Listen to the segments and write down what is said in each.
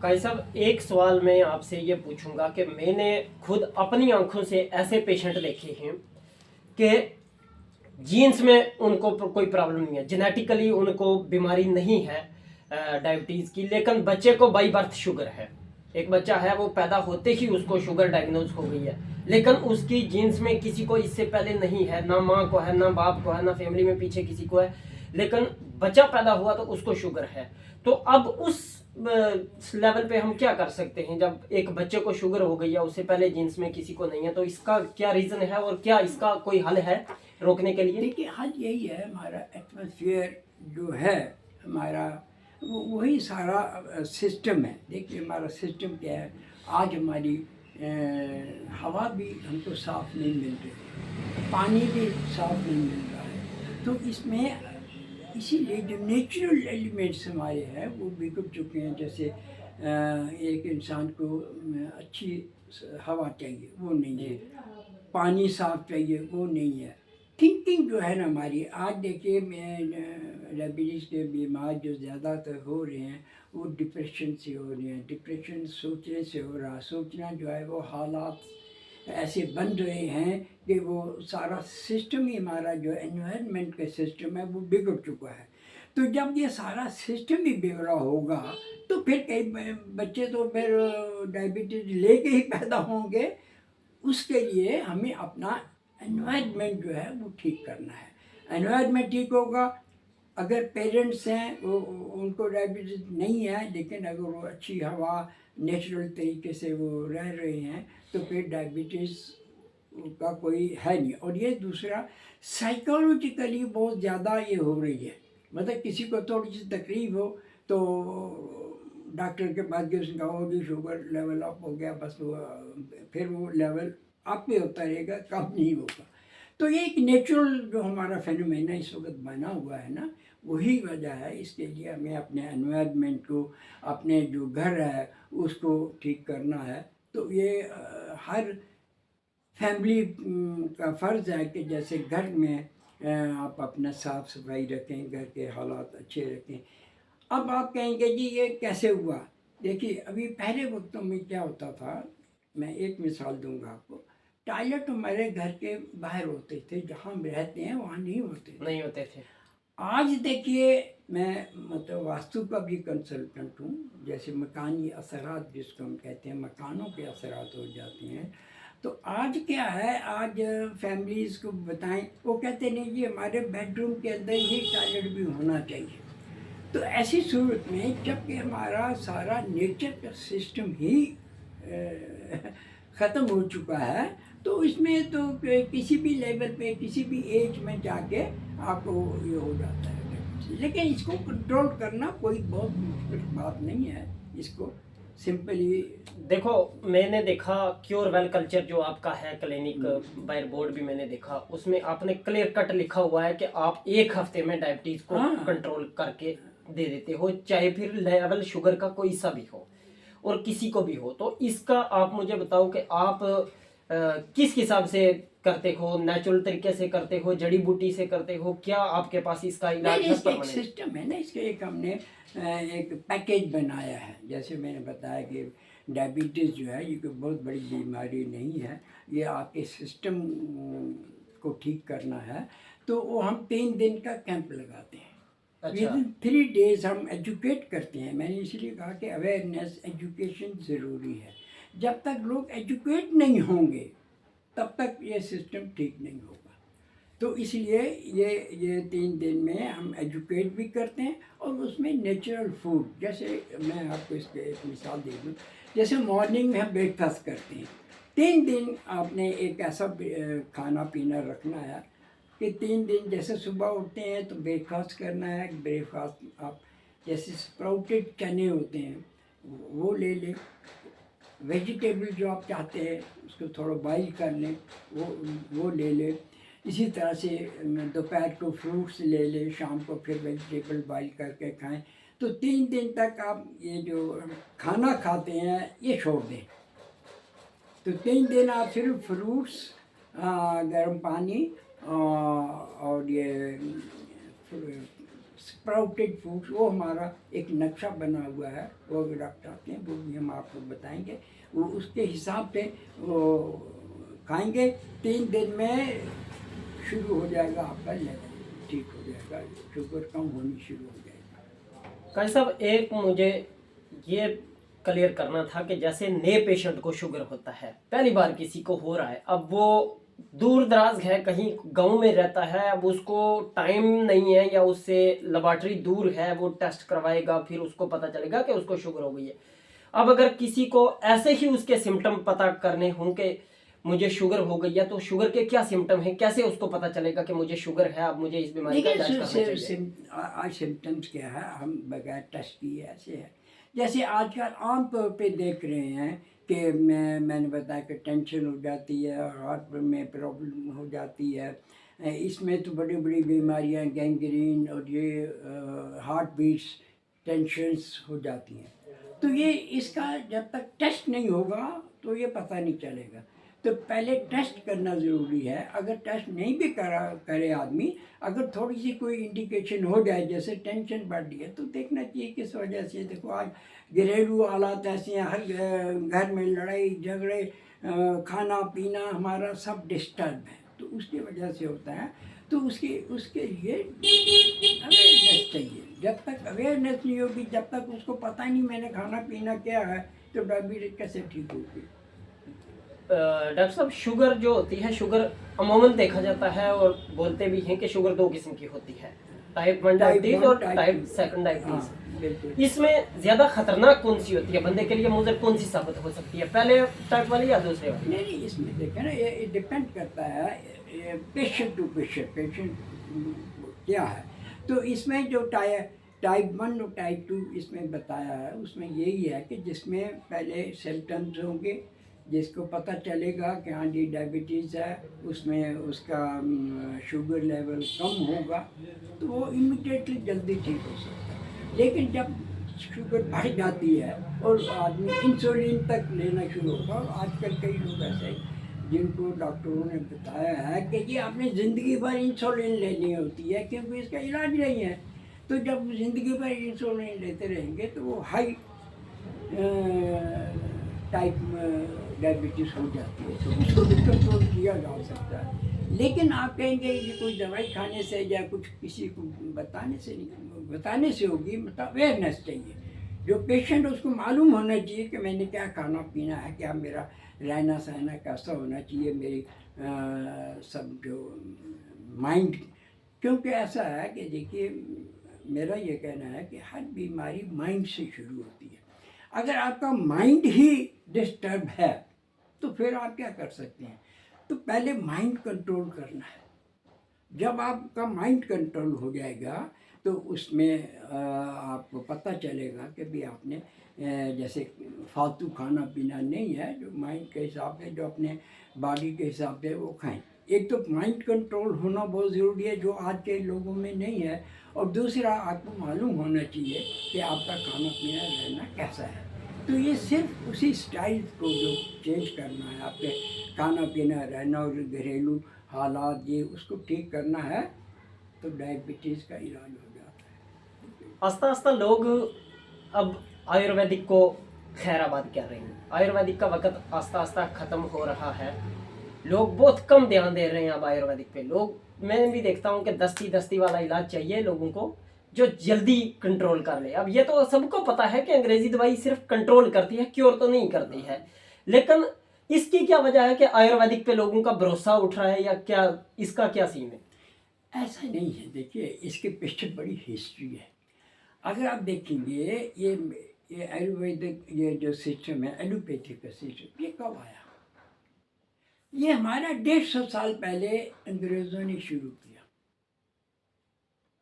भाई साहब, एक सवाल मैं आपसे ये पूछूंगा कि मैंने खुद अपनी आंखों से ऐसे पेशेंट देखे हैं कि जीन्स में उनको कोई प्रॉब्लम नहीं है, जेनेटिकली उनको बीमारी नहीं है डायबिटीज़ की, लेकिन बच्चे को बाई बर्थ शुगर है। एक बच्चा है, वो पैदा होते ही उसको शुगर डायग्नोज हो गई है, लेकिन उसकी जीन्स में किसी को इससे पहले नहीं है, ना माँ को है, ना बाप को है, ना फैमिली में पीछे किसी को है, लेकिन बच्चा पैदा हुआ तो उसको शुगर है। तो अब उस लेवल पे हम क्या कर सकते हैं जब एक बच्चे को शुगर हो गई है, उससे पहले जीन्स में किसी को नहीं है? तो इसका क्या रीजन है और क्या इसका कोई हल है रोकने के लिए? देखिए, हल यही है, हमारा एटमॉस्फेयर जो है हमारा, वो वही सारा सिस्टम है। देखिए, हमारा सिस्टम क्या है। आज हमारी हवा भी हमको साफ नहीं मिल रही, पानी भी साफ नहीं मिल रहा है। तो इसमें इसीलिए जो नेचुरल एलिमेंट्स हमारे हैं वो बिगड़ चुके हैं। जैसे एक इंसान को अच्छी हवा चाहिए, वो नहीं है। पानी साफ चाहिए, वो नहीं है। थिंकिंग जो है ना हमारी, आज देखिए मैं डायबिटीज़ के बीमार जो ज़्यादातर हो रहे हैं वो डिप्रेशन से हो रहे हैं। डिप्रेशन सोचने से हो रहा, सोचना जो है वो हालात ऐसे बन रहे हैं कि वो सारा सिस्टम ही हमारा जो एनवायरनमेंट का सिस्टम है वो बिगड़ चुका है। तो जब ये सारा सिस्टम ही बिगड़ा होगा तो फिर कई बच्चे तो फिर डायबिटीज लेके ही पैदा होंगे। उसके लिए हमें अपना एनवायरनमेंट जो है वो ठीक करना है। एनवायरनमेंट ठीक होगा, अगर पेरेंट्स हैं वो उनको डायबिटीज नहीं है, लेकिन अगर वो अच्छी हवा नेचुरल तरीके से वो रह रहे हैं तो फिर डायबिटीज़ का कोई है नहीं। और ये दूसरा, साइकोलॉजिकली बहुत ज़्यादा ये हो रही है। मतलब किसी को थोड़ी सी तकलीफ हो तो डॉक्टर के पास गए, उसने कहा कि शुगर लेवल अप हो गया, बस वो फिर वो लेवल अप ही होता रहेगा, कम नहीं होगा। तो ये एक नेचुरल जो हमारा फेनोमेना इस वक्त बना हुआ है ना, वही वजह है। इसके लिए हमें अपने एनवायरनमेंट को, अपने जो घर है उसको ठीक करना है। तो ये हर फैमिली का फ़र्ज़ है कि जैसे घर में आप अपना साफ़ सफाई रखें, घर के हालात अच्छे रखें। अब आप कहेंगे जी ये कैसे हुआ? देखिए, अभी पहले वक्तों में क्या होता था, मैं एक मिसाल दूंगा आपको। टॉयलेट हमारे घर के बाहर होते थे, जहाँ हम रहते हैं वहाँ नहीं होते थे। आज देखिए, मैं मतलब वास्तु का भी कंसल्टेंट हूँ। जैसे मकानी असरात जिसको हम कहते हैं, मकानों के असरात हो जाते हैं। तो आज क्या है, आज फैमिलीज़ को बताएं, वो कहते नहीं जी हमारे बेडरूम के अंदर ही टॉयलेट भी होना चाहिए। तो ऐसी सूरत में जबकि हमारा सारा नेचर का सिस्टम ही ख़त्म हो चुका है, तो इसमें तो किसी भी लेवल पे, किसी भी एज में जाके आपको ये हो जाता है। लेकिन इसको कंट्रोल करना कोई बहुत मुश्किल बात नहीं है। इसको सिंपली देखो, मैंने देखा क्योर वेल कल्चर जो आपका है क्लिनिक बायर बोर्ड भी मैंने देखा, उसमें आपने क्लियर कट लिखा हुआ है कि आप एक हफ्ते में डायबिटीज को कंट्रोल करके दे देते हो, चाहे फिर लेवल शुगर का कोई सा भी हो और किसी को भी हो। तो इसका आप मुझे बताओ कि आप किस हिसाब से करते हो? नेचुरल तरीके से करते हो, जड़ी बूटी से करते हो? क्या आपके पास इसका इलाज है? इसका एक सिस्टम है ना, इसका एक हमने एक पैकेज बनाया है। जैसे मैंने बताया कि डायबिटीज़ जो है ये कोई बहुत बड़ी बीमारी नहीं है, ये आपके सिस्टम को ठीक करना है। तो वो हम 3 दिन का कैंप लगाते हैं। अच्छा। विद इन 3 डेज हम एजुकेट करते हैं। मैंने इसलिए कहा कि अवेयरनेस, एजुकेशन ज़रूरी है। जब तक लोग एजुकेट नहीं होंगे तब तक ये सिस्टम ठीक नहीं होगा। तो इसलिए ये 3 दिन में हम एजुकेट भी करते हैं और उसमें नेचुरल फूड, जैसे मैं आपको इसके एक मिसाल दे दूँ। जैसे मॉर्निंग में हम ब्रेकफास्ट करते हैं, 3 दिन आपने एक ऐसा खाना पीना रखना है कि 3 दिन जैसे सुबह उठते हैं तो ब्रेकफास्ट करना है। ब्रेकफास्ट आप जैसे स्प्राउटेड चने होते हैं वो ले लें। वेजिटेबल जो आप चाहते हैं उसको थोड़ा बॉइल कर लें, वो ले लें। इसी तरह से दोपहर को फ्रूट्स ले लें, शाम को फिर वेजिटेबल बॉइल करके खाएं। तो 3 दिन तक आप ये जो खाना खाते हैं ये छोड़ दें। तो 3 दिन आप सिर्फ फ्रूट्स, गर्म पानी और ये स्प्राउटेड फूड्स, वो हमारा एक नक्शा बना हुआ है, वो अगर आप चाहते हैं वो भी हम आपको बताएंगे। वो उसके हिसाब से वो खाएंगे, 3 दिन में शुरू हो जाएगा आपका लेवल ठीक हो जाएगा, शुगर कम होनी शुरू हो जाएगी। काजी साहब, एक मुझे ये क्लियर करना था कि जैसे नए पेशेंट को शुगर होता है, पहली बार किसी को हो रहा है, अब वो दूर दराज है, कहीं गांव में रहता है, अब उसको टाइम नहीं है या उससे लेबॉर्टरी दूर है, वो टेस्ट करवाएगा फिर उसको पता चलेगा कि उसको शुगर हो गई है। अब अगर किसी को ऐसे ही उसके सिम्टम पता करने हों कि मुझे शुगर हो गई है, तो शुगर के क्या सिम्टम हैं, कैसे उसको पता चलेगा कि मुझे शुगर है, अब मुझे इस बीमारी का इलाज करना चाहिए? आज सिम्टम्स क्या है, हम बगैर टेस्ट किए ऐसे है। जैसे आजकल आम तौर पे देख रहे हैं कि मैंने बताया कि टेंशन हो जाती है, हार्ट में प्रॉब्लम हो जाती है, इसमें तो बड़ी बड़ी बीमारियां गैंग्रीन और ये हार्ट बीट्स टेंशन्स हो जाती हैं। तो ये इसका जब तक टेस्ट नहीं होगा तो ये पता नहीं चलेगा। तो पहले टेस्ट करना ज़रूरी है। अगर टेस्ट नहीं भी करे आदमी, अगर थोड़ी सी कोई इंडिकेशन हो जाए जैसे टेंशन बढ़ रही है, तो देखना चाहिए किस वजह से। देखो आज घरेलू हालात ऐसे हैं, हर घर में लड़ाई झगड़े, खाना पीना हमारा सब डिस्टर्ब है, तो उसकी वजह से होता है। तो उसके लिए अवेयरनेस चाहिए। जब तक अवेयरनेस नहीं होगी, जब तक उसको पता नहीं मैंने खाना पीना क्या है, तो डायबिटीज कैसे ठीक होगी। डॉक्टर साहब, शुगर जो होती है, शुगर अमूमन देखा जाता है और बोलते भी हैं कि शुगर 2 किस्म की होती है, टाइप 1 डायबिटीज और टाइप 2 डायबिटीज। इसमें ज्यादा खतरनाक कौन सी होती है बंदे के लिए, मुझे कौन सी साबित हो सकती है, पहले टाइप वाली या दूसरे वाली? नहीं, इसमें देखें ना, ये डिपेंड करता है पेशेंट टू पेशेंट, पेशेंट क्या है। तो इसमें जो टाइप 1 और टाइप 2 इसमें बताया है, उसमें यही है कि जिसमें पहले सिम्टम्स होंगे, जिसको पता चलेगा कि हाँ जी डायबिटीज़ है, उसमें उसका शुगर लेवल कम होगा, तो वो इमीडिएटली जल्दी ठीक हो सकता है। लेकिन जब शुगर बढ़ जाती है और आदमी इंसुलिन तक लेना शुरू होगा, और आजकल कई लोग ऐसे हैं जिनको डॉक्टरों ने बताया है कि ये आपने ज़िंदगी भर इंसुलिन लेनी होती है क्योंकि इसका इलाज नहीं है। तो जब ज़िंदगी भर इंसुलिन लेते रहेंगे तो वो हाई टाइप डायबिटीज़ हो जाती है, तो उसको भी कंट्रोल किया जा सकता है। लेकिन आप कहेंगे कि कोई दवाई खाने से या कुछ किसी को बताने से नहीं, बताने से होगी, मतलब अवेयरनेस चाहिए। जो पेशेंट उसको मालूम होना चाहिए कि मैंने क्या खाना पीना है, क्या मेरा रहना सहना कैसा होना चाहिए, मेरी सब जो माइंड। क्योंकि ऐसा है कि देखिए, मेरा ये कहना है कि हर बीमारी माइंड से शुरू होती है। अगर आपका माइंड ही डिस्टर्ब है तो फिर आप क्या कर सकते हैं। तो पहले माइंड कंट्रोल करना है। जब आपका माइंड कंट्रोल हो जाएगा तो उसमें आपको पता चलेगा कि भी आपने जैसे फालतू खाना पीना नहीं है, जो माइंड के हिसाब से, जो अपने बॉडी के हिसाब से वो खाएं। एक तो माइंड कंट्रोल होना बहुत ज़रूरी है, जो आज के लोगों में नहीं है। और दूसरा, आपको मालूम होना चाहिए कि आपका खाना पीना रहना कैसा है। तो ये सिर्फ उसी स्टाइल को जो चेंज करना है, आपके खाना पीना रहना और घरेलू हालात, ये उसको ठीक करना है, तो डायबिटीज़ का इलाज हो जाता है। आस्ता आस्ता लोग अब आयुर्वेदिक को खैराबाद कर रहे हैं। आयुर्वेदिक का वक़्त आस्ता आस्ता ख़त्म हो रहा है, लोग बहुत कम ध्यान दे रहे हैं अब आयुर्वेदिक पे। लोग, मैं भी देखता हूँ कि दस्ती वाला इलाज चाहिए लोगों को, जो जल्दी कंट्रोल कर ले। अब ये तो सबको पता है कि अंग्रेजी दवाई सिर्फ कंट्रोल करती है, क्योर तो नहीं करती है, लेकिन इसकी क्या वजह है कि आयुर्वेदिक पे लोगों का भरोसा उठ रहा है, या क्या इसका क्या सीन है? ऐसा नहीं है। देखिए, इसके पीछे बड़ी हिस्ट्री है। अगर आप देखेंगे, ये आयुर्वेदिक, ये जो सिस्टम है, एलोपैथी का सिस्टम, ये कब आया? ये हमारा 150 साल पहले अंग्रेज़ों ने शुरू किया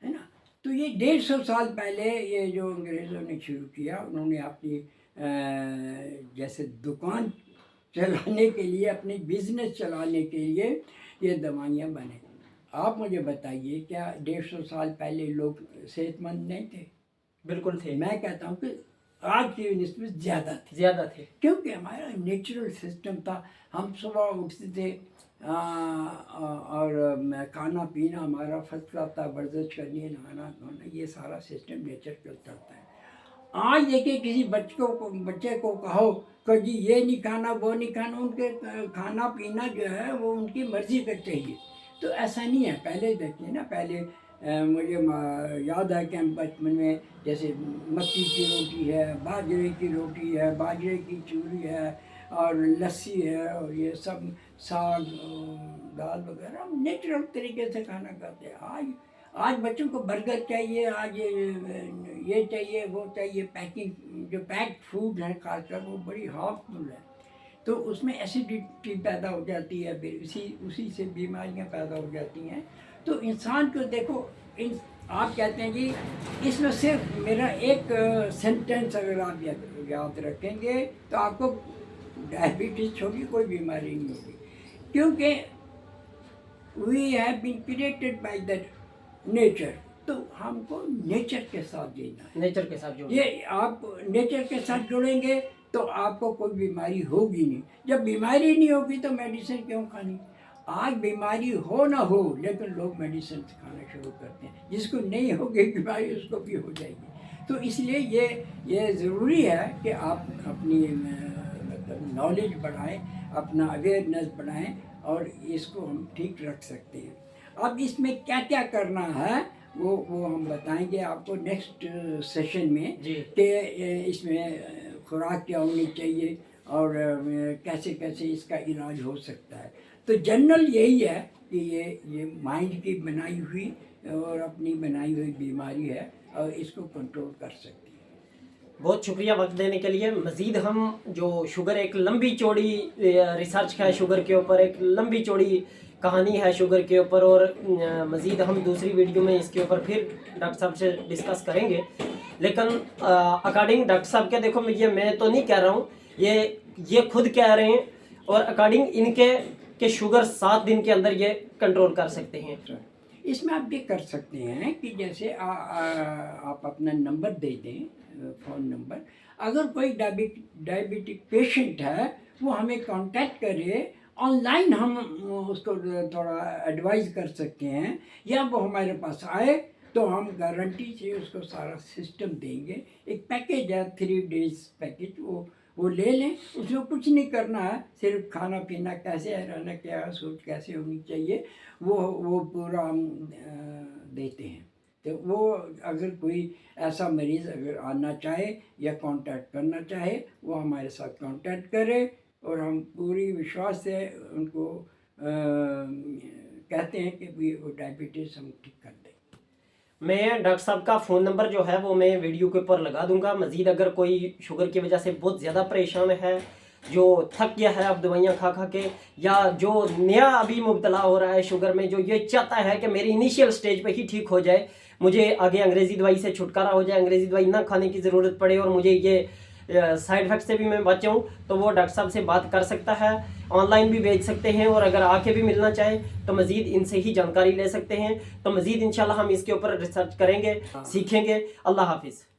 है ना। तो ये 150 साल पहले ये जो अंग्रेज़ों ने शुरू किया, उन्होंने अपनी जैसे दुकान चलाने के लिए, अपनी बिजनेस चलाने के लिए ये दवाइयाँ बने। आप मुझे बताइए, क्या 150 साल पहले लोग सेहतमंद नहीं थे? बिल्कुल थे। मैं कहता हूँ कि आज की निस्बत ज़्यादा थे। ज़्यादा थे, क्योंकि हमारा नेचुरल सिस्टम था। हम सुबह उठते थे, और खाना पीना हमारा फर्स्ट क्लास था, वर्जिश करनी है, नहाना धोना, ये सारा सिस्टम नेचर पे चलता है। आज देखिए किसी बच्चे को कहो कि जी ये नहीं खाना वो नहीं खाना, उनके खाना पीना जो है वो उनकी मर्जी का चाहिए। तो ऐसा नहीं है। पहले देखिए ना, पहले मुझे याद है कि हम बचपन में जैसे मक्की की रोटी है, बाजरे की रोटी है, बाजरे की चूरी है और लस्सी है और ये सब साग दाल वगैरह हम नेचुरल तरीके से खाना खाते हैं। आज बच्चों को बर्गर चाहिए, आज ये चाहिए वो चाहिए, पैकिंग जो पैक्ड फूड है खासकर वो बड़ी हार्मफुल है। तो उसमें एसिडिटी पैदा हो जाती है, फिर उसी से बीमारियां पैदा हो जाती हैं। तो इंसान को देखो, आप कहते हैं जी इसमें सिर्फ मेरा एक सेंटेंस अगर आप याद रखेंगे तो आपको डायबिटीज होगी, कोई बीमारी नहीं होगी, क्योंकि we have been created by the nature. तो हमको नेचर के साथ जीना है, नेचर के साथ जुड़ना। ये आप नेचर के साथ जुड़ेंगे तो आपको कोई बीमारी होगी नहीं। जब बीमारी नहीं होगी तो मेडिसिन क्यों खानी। आज बीमारी हो ना हो लेकिन लोग मेडिसिन खाना शुरू करते हैं, जिसको नहीं होगी बीमारी उसको भी हो जाएगी। तो इसलिए ये ज़रूरी है कि आप अपनी मतलब नॉलेज बढ़ाएं, अपना अवेयरनेस बढ़ाएं और इसको हम ठीक रख सकते हैं। अब इसमें क्या क्या करना है वो हम बताएंगे आपको नेक्स्ट सेशन में कि इसमें खुराक क्या होनी चाहिए और कैसे कैसे इसका इलाज हो सकता है। तो जनरल यही है कि ये माइंड की बनाई हुई और अपनी बनाई हुई बीमारी है और इसको कंट्रोल कर सकती है। बहुत शुक्रिया वक्त देने के लिए। मज़ीद हम जो शुगर एक लंबी चौड़ी रिसर्च है शुगर के ऊपर, एक लंबी चौड़ी कहानी है शुगर के ऊपर, और मज़ीद हम दूसरी वीडियो में इसके ऊपर फिर डॉक्टर साहब से डिस्कस करेंगे। लेकिन अकॉर्डिंग डॉक्टर साहब के, देखो मैं तो नहीं कह रहा हूँ, ये खुद कह रहे हैं और अकॉर्डिंग इनके कि शुगर 7 दिन के अंदर ये कंट्रोल कर सकते हैं। इसमें आप ये कर सकते हैं कि जैसे आप अपना नंबर दे दें, फ़ोन नंबर। अगर कोई डायबिटिक पेशेंट है वो हमें कांटेक्ट करे, ऑनलाइन हम उसको थोड़ा एडवाइस कर सकते हैं, या वो हमारे पास आए तो हम गारंटी से उसको सारा सिस्टम देंगे। एक पैकेज है 3 डेज पैकेज, वो ले लें। उसमें कुछ नहीं करना है, सिर्फ खाना पीना कैसे है, रहना क्या है, सोच कैसे होनी चाहिए, वो पूरा हम देते हैं। तो वो अगर कोई ऐसा मरीज़ अगर आना चाहे या कांटेक्ट करना चाहे वो हमारे साथ कांटेक्ट करे और हम पूरी विश्वास से उनको कहते हैं कि वो डायबिटीज़ हम ठीक कर दें। मैं डॉक्टर साहब का फ़ोन नंबर जो है वो मैं वीडियो के ऊपर लगा दूंगा। मज़ीद अगर कोई शुगर की वजह से बहुत ज़्यादा परेशान है, जो थक गया है अब दवाइयाँ खा खा के, या जो नया अभी मुब्तला हो रहा है शुगर में, जो ये चाहता है कि मेरी इनिशियल स्टेज पे ही ठीक हो जाए, मुझे आगे अंग्रेज़ी दवाई से छुटकारा हो जाए, अंग्रेज़ी दवाई ना खाने की ज़रूरत पड़े और मुझे ये साइड इफ़ेक्ट से भी मैं बचाऊं, तो वो डॉक्टर साहब से बात कर सकता है। ऑनलाइन भी भेज सकते हैं और अगर आके भी मिलना चाहे तो मज़ीद इनसे ही जानकारी ले सकते हैं। तो मज़ीद इंशाल्लाह हम इसके ऊपर रिसर्च करेंगे, सीखेंगे। अल्लाह हाफिज़।